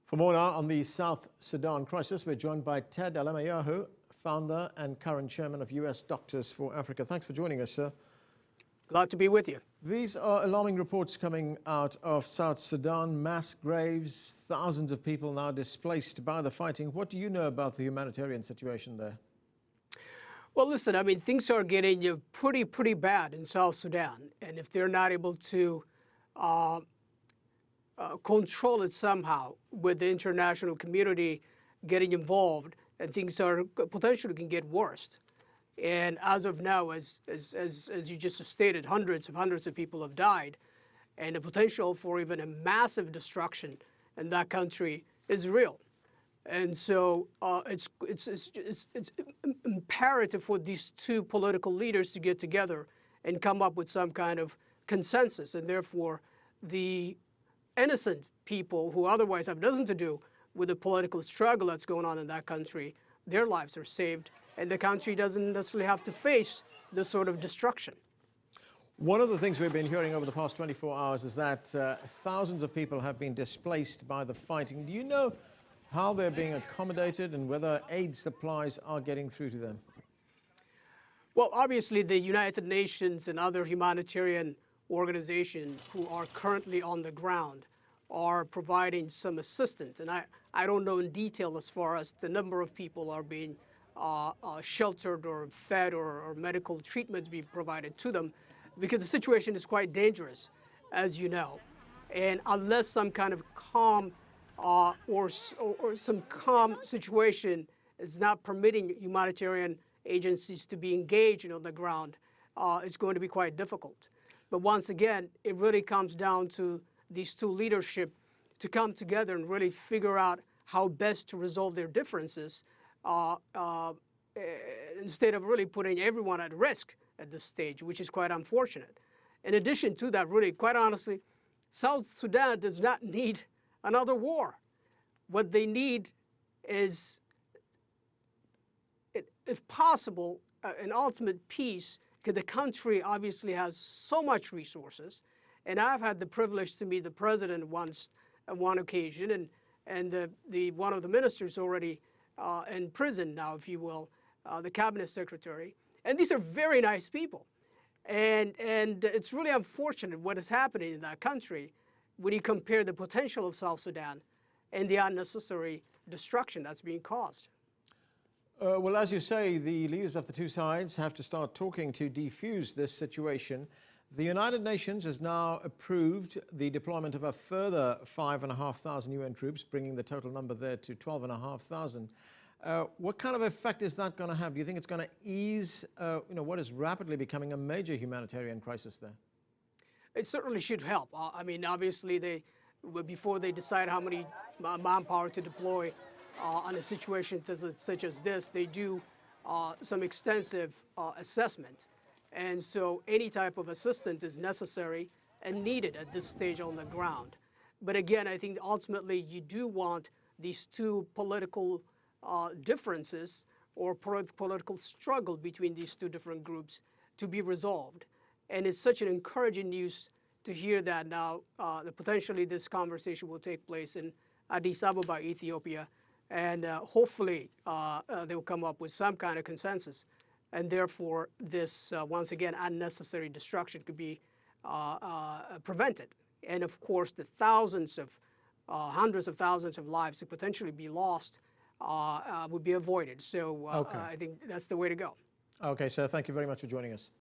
For more now on the South Sudan crisis, we're joined by Ted Alemayehu, founder and current chairman of U.S. Doctors for Africa. Thanks for joining us, sir. Glad to be with you. These are alarming reports coming out of South Sudan, mass graves, thousands of people now displaced by the fighting. What do you know about the humanitarian situation there? Well, listen, I mean, things are getting pretty bad in South Sudan. And if they're not able to control it somehow with the international community getting involved, and things are potentially can get worse. And as of now, as you just stated, hundreds of people have died, and the potential for even a massive destruction in that country is real. And so it's imperative for these two political leaders to get together and come up with some kind of consensus, and therefore the innocent people who otherwise have nothing to do with the political struggle that's going on in that country, their lives are saved, and the country doesn't necessarily have to face this sort of destruction. One of the things we've been hearing over the past 24 hours is that thousands of people have been displaced by the fighting. Do you know how they're being accommodated and whether aid supplies are getting through to them? Well, obviously, the United Nations and other humanitarian organizations who are currently on the ground are providing some assistance. And I don't know in detail as far as the number of people are being sheltered or fed or medical treatments being provided to them, because the situation is quite dangerous, as you know. And unless some kind of calm or some calm situation is not permitting humanitarian agencies to be engaged on the ground, it's going to be quite difficult. But once again, it really comes down to these two leadership to come together and really figure out how best to resolve their differences instead of really putting everyone at risk at this stage, which is quite unfortunate. In addition to that, really, quite honestly, South Sudan does not need another war. What they need is, if possible, an ultimate peace, because the country obviously has so much resources. And I've had the privilege to meet the president once on one occasion, and one of the ministers already in prison now, if you will, the cabinet secretary. And these are very nice people. And it's really unfortunate what is happening in that country when you compare the potential of South Sudan and the unnecessary destruction that's being caused. Well, as you say, the leaders of the two sides have to start talking to defuse this situation. The United Nations has now approved the deployment of a further 5,500 UN troops, bringing the total number there to 12,500. What kind of effect is that going to have? Do you think it's going to ease what is rapidly becoming a major humanitarian crisis there? It certainly should help. I mean, obviously, before they decide how many manpower to deploy on a situation such as this, they do some extensive assessment. And so any type of assistance is necessary and needed at this stage on the ground. But again, I think ultimately you do want these two political differences or political struggle between these two different groups to be resolved. And it's such an encouraging news to hear that now potentially this conversation will take place in Addis Ababa, Ethiopia, and hopefully they will come up with some kind of consensus. And therefore, this, once again, unnecessary destruction could be prevented. And of course, the hundreds of thousands of lives could potentially be lost would be avoided. So okay. I think that's the way to go. Okay, sir. Thank you very much for joining us.